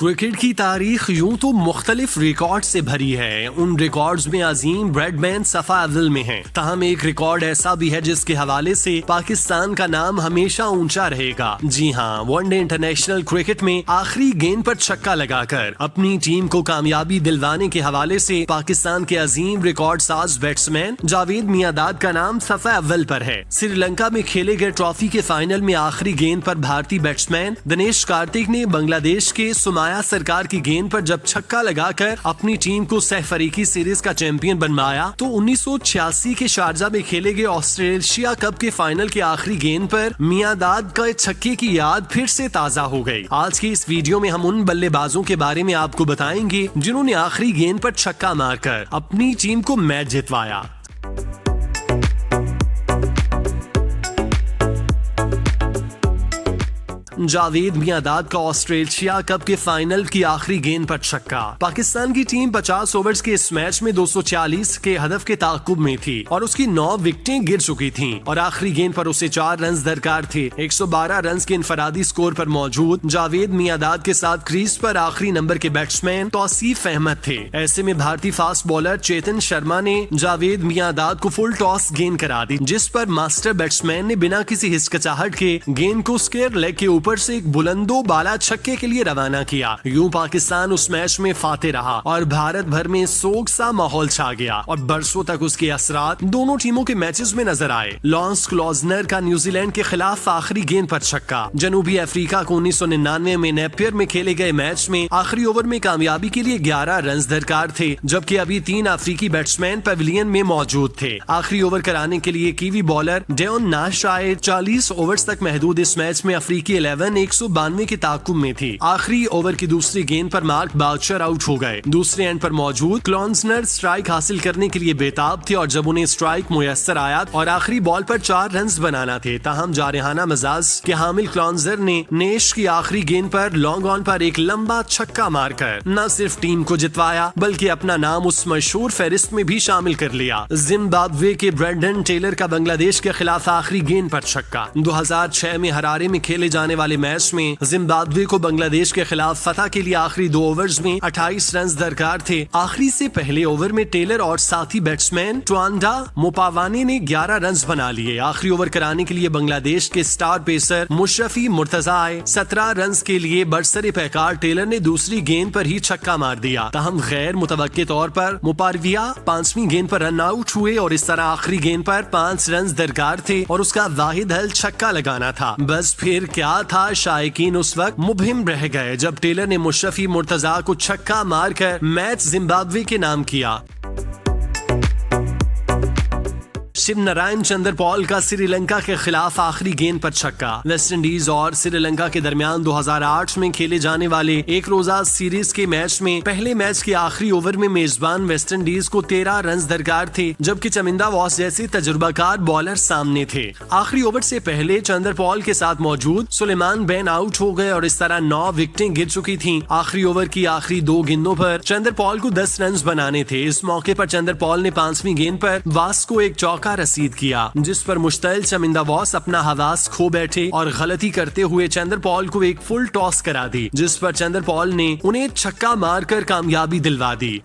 Cricket की तारीख यूं तो मुख्तलिफ रिकॉर्ड से भरी है। उन रिकॉर्ड्स में अजीम ब्रैडमैन सफा अव्वल में है। ताहम एक रिकॉर्ड ऐसा भी है जिसके हवाले से पाकिस्तान का नाम हमेशा ऊंचा रहेगा। जी हाँ, वनडे इंटरनेशनल क्रिकेट में आखिरी गेंद पर छक्का लगाकर अपनी टीम को कामयाबी दिलवाने के हवाले से पाकिस्तान के अजीम रिकॉर्ड साज बैट्समैन जावेद मियांदाद का नाम सफा अव्वल पर है। श्रीलंका में खेले गए ट्रॉफी के फाइनल में आखिरी गेंद पर भारतीय बैट्समैन दिनेश कार्तिक ने बांग्लादेश के सुमाया सरकार की गेंद पर जब छक्का लगाकर अपनी टीम को सहफरीकी सीरीज का चैंपियन बनवाया तो 1986 के शारजा में खेले गए ऑस्ट्रेलिया कप के फाइनल के आखिरी गेंद पर मियांदाद का छक्के की याद फिर से ताजा हो गई। आज की इस वीडियो में हम उन बल्लेबाजों के बारे में आपको बताएंगे जिन्होंने आखिरी गेंद पर छक्का मारकर अपनी टीम को मैच जितवाया। जावेद मियांदाद का ऑस्ट्रेलिया कप के फाइनल की आखिरी गेंद पर छक्का। पाकिस्तान की टीम 50 ओवर्स के इस मैच में 240 के हदफ के ताकुब में थी और उसकी 9 विकेटें गिर चुकी थीं और आखिरी गेंद पर उसे 4 रन दरकार थे। 112 रन के इनफरादी स्कोर पर मौजूद जावेद मियांदाद के साथ क्रीज पर आखिरी नंबर के बैट्समैन तौसीफ अहमद थे। ऐसे में भारतीय फास्ट बॉलर चेतन शर्मा ने जावेद मियांदाद को फुल टॉस गेंद करा दी, जिस पर मास्टर बैट्समैन ने बिना किसी हिचकिचाहट के गेंद को स्क्वायर लेग के ऊपर से एक बुलंदो बाला छक्के के लिए रवाना किया। यूं पाकिस्तान उस मैच में फाते रहा और भारत भर में सोग सा माहौल छा गया और बरसों तक उसके असरात दोनों टीमों के मैचेस में नजर आए। लॉन्स क्लॉजनर का न्यूजीलैंड के खिलाफ आखिरी गेंद पर छक्का। जनूबी अफ्रीका को 1999 में नेपियर में खेले गए मैच में आखिरी ओवर में कामयाबी के लिए 11 रन दरकार थे, जबकि अभी 3 अफ्रीकी बैट्समैन पवेलियन में मौजूद थे। आखिरी ओवर कराने के लिए कीवी बॉलर डेओन नाश आए। 40 ओवर्स तक महदूद इस मैच में अफ्रीकी 192 के ताकुब में थी। आखिरी ओवर की दूसरी गेंद पर मार्क बाउचर आउट हो गए। दूसरे एंड पर मौजूद क्लॉन्सनर स्ट्राइक हासिल करने के लिए बेताब थे और जब उन्हें स्ट्राइक मुयस्सर आया और आखिरी बॉल पर 4 रन बनाना थे, ताहम जारहाना मिजाज के हामिल क्लॉन्सनर ने नेश की आखिरी गेंद पर लॉन्ग ऑन पर एक लंबा छक्का मारकर न सिर्फ टीम को जितवाया बल्कि अपना नाम उस मशहूर फहरिस्त में भी शामिल कर लिया। जिम्बाब्वे के ब्रेंडन टेलर का बांग्लादेश के खिलाफ आखिरी गेंद पर छक्का। 2006 में हरारे में खेले जाने वाले मैच में जिम्बाब्वे को बांग्लादेश के खिलाफ फतह के लिए आखिरी 2 ओवर्स में 28 रन दरकार थे। आखिरी से पहले ओवर में टेलर और साथी बैट्समैन ट्वांडा मोपावानी ने 11 रन बना लिए। आखिरी ओवर कराने के लिए बांग्लादेश के स्टार पेसर मुशर्रफी मुर्तजा आए। 17 रन के लिए बरसरे पैकार टेलर ने दूसरी गेंद पर ही छक्का मार दिया। तहम गैर मुतवक्के तौर पर मुपारविया 5वीं गेंद पर रन आउट हुए और इस तरह आखिरी गेंद पर 5 रन दरकार थे और उसका वाहिद हल छक्का लगाना था। बस फिर क्या था, शायकीन उस वक्त मुबहिम रह गए जब टेलर ने मुशर्रफी मुर्तजा को छक्का मारकर मैच जिम्बाब्वे के नाम किया। शिव नारायण चंद्र पॉल का श्रीलंका के खिलाफ आखिरी गेंद पर छक्का। वेस्ट इंडीज और श्रीलंका के दरमियान 2008 में खेले जाने वाले एक रोजा सीरीज के मैच में पहले मैच के आखिरी ओवर में मेजबान वेस्ट इंडीज को 13 रन दरकार थे, जबकि चमिंदा वॉस जैसे तजुर्बाकार बॉलर सामने थे। आखिरी ओवर से पहले चंद्र पॉल के साथ मौजूद सुलेमान बैन आउट हो गए और इस तरह 9 विकेटें गिर चुकी थीं। आखिरी ओवर की आखिरी 2 गेंदों पर चंद्र पॉल को 10 रन बनाने थे। इस मौके पर चंद्र पॉल ने 5वीं गेंद पर वास को एक चौका रसीद किया, जिस पर मुश्तइल चमिंदा वॉस अपना हवास खो बैठे और गलती करते हुए चंद्र पॉल को एक फुल टॉस करा दी, जिस पर चंद्र पॉल ने उन्हें छक्का मारकर कामयाबी दिलवा दी।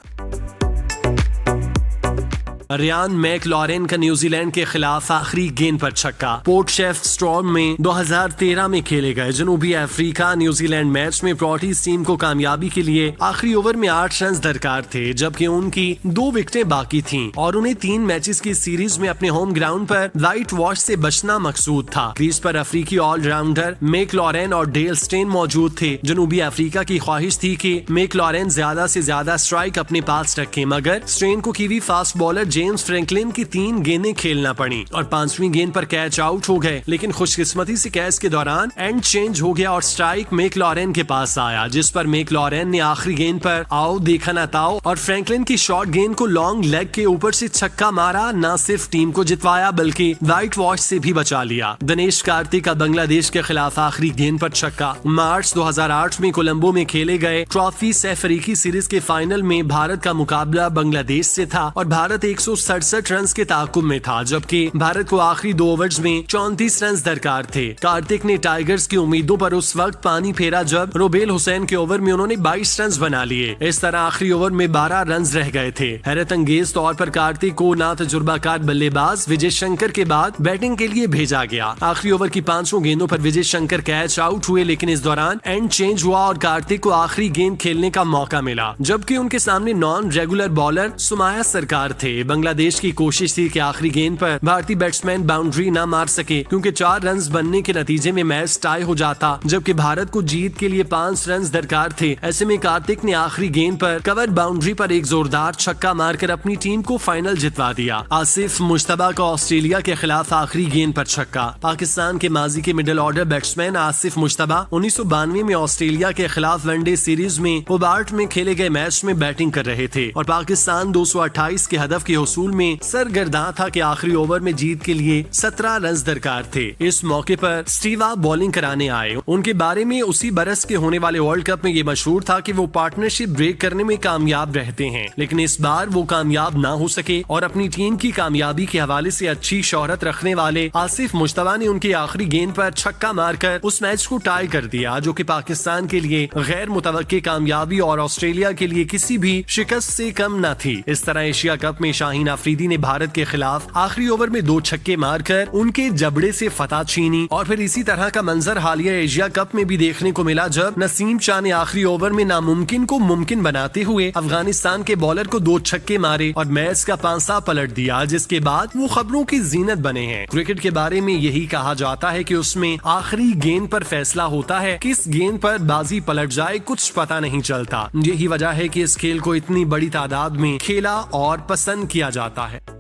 रियान मैकलॉरेन का न्यूजीलैंड के खिलाफ आखिरी गेंद पर छक्का। पोर्ट शेफ स्टॉर्म में 2013 में खेले गए जनूबी अफ्रीका न्यूजीलैंड मैच में प्रोटीज टीम को कामयाबी के लिए आखिरी ओवर में 8 रन दरकार थे, जबकि उनकी 2 विकेटें बाकी थीं और उन्हें 3 मैचेस की सीरीज में अपने होम ग्राउंड पर व्हाइट वॉश से बचना मकसूद था। क्रीज पर अफ्रीकी ऑलराउंडर मैकलॉरेन और डेल स्टेन मौजूद थे। जनूबी अफ्रीका की ख्वाहिश थी कि मैकलॉरेन ज्यादा से ज्यादा स्ट्राइक अपने पास रखे, मगर स्टेन को kiwi fast bowler James Franklin की 3 गेंदें खेलना पड़ी और 5वीं गेंद पर कैच आउट हो गए। लेकिन खुशकिस्मती से कैच के दौरान एंड चेंज हो गया और स्ट्राइक मैकलॉरेन के पास आया, जिस पर मैकलॉरेन ने आखिरी गेंद पर आओ देखा ना ताओ और फ्रैंकलिन की शॉर्ट गेंद को लॉन्ग लेग के ऊपर से छक्का मारा। न सिर्फ टीम को जितवाया बल्कि व्हाइट वॉश से भी बचा लिया। दिनेश कार्तिक का बांग्लादेश के खिलाफ आखिरी गेंद पर छक्का। मार्च 2008 में कोलंबो में खेले गए ट्रॉफी सहफरीकी सीरीज के फाइनल में भारत का मुकाबला बांग्लादेश से था और भारत 167 रन के ताकुब में था, जबकि भारत को आखिरी 2 ओवर्स में 34 रन दरकार थे। कार्तिक ने टाइगर्स की उम्मीदों पर उस वक्त पानी फेरा जब रुबेल हुसैन के ओवर में उन्होंने 22 रन बना लिए। इस तरह आखिरी ओवर में 12 रन रह गए थे। हैरत अंगेज तौर पर कार्तिक को ना तजुर्बाकार बल्लेबाज विजय शंकर के बाद बैटिंग के लिए भेजा गया। आखिरी ओवर की 5 गेंदों पर विजय शंकर कैच आउट हुए, लेकिन इस दौरान एंड चेंज हुआ और कार्तिक को आखिरी गेंद खेलने का मौका मिला, जबकि उनके सामने नॉन रेगुलर बॉलर सुमाया सरकार थे। बांग्लादेश की कोशिश थी कि आखिरी गेंद पर भारतीय बैट्समैन बाउंड्री न मार सके, क्योंकि 4 रन बनने के नतीजे में मैच टाई हो जाता, जबकि भारत को जीत के लिए 5 रन दरकार थे। ऐसे में कार्तिक ने आखिरी गेंद पर कवर बाउंड्री पर एक जोरदार छक्का मारकर अपनी टीम को फाइनल जितवा दिया। आसिफ मुश्तबा का ऑस्ट्रेलिया के खिलाफ आखिरी गेंद पर छक्का। पाकिस्तान के माजी के middle order batsman Asif Mushtaba 1992 में ऑस्ट्रेलिया के खिलाफ वनडे सीरीज में होबार्ट में खेले गए मैच में बैटिंग कर रहे थे और पाकिस्तान 228 के हदफ के हसूल में सरगर्दा था कि आखिरी ओवर में जीत के लिए 17 रन दरकार थे। इस मौके पर स्टीवा बॉलिंग कराने आए। उनके बारे में उसी बरस के होने वाले वर्ल्ड कप में ये मशहूर था कि वो पार्टनरशिप ब्रेक करने में कामयाब रहते हैं, लेकिन इस बार वो कामयाब ना हो सके और अपनी टीम की कामयाबी के हवाले से अच्छी शोहरत रखने वाले आसिफ मुश्तबा ने उनकी आखिरी गेंद पर छक्का मारकर उस मैच को टाई कर दिया, जो कि पाकिस्तान के लिए गैर मुतवक्की कामयाबी और ऑस्ट्रेलिया के लिए किसी भी शिकस्त से कम न थी। इस तरह एशिया कप में शाहीन अफरीदी ने भारत के खिलाफ आखिरी ओवर में 2 छक्के मारकर उनके जबड़े से फतह छीनी। और फिर इसी तरह का मंजर हालिया एशिया कप में भी देखने को मिला, जब नसीम शाह ने आखिरी ओवर में नामुमकिन को मुमकिन बनाते हुए अफगानिस्तान के बॉलर को 2 छक्के मारे और मैच का पांसा पलट दिया, जिसके बाद वो खबरों की जीनत बने हैं। क्रिकेट के बारे में यही कहा जाता है कि उसमें आखिरी गेंद पर फैसला होता है, किस गेंद पर बाजी पलट जाए कुछ पता नहीं चलता। यही वजह है कि इस खेल को इतनी बड़ी तादाद में खेला और पसंद किया जाता है।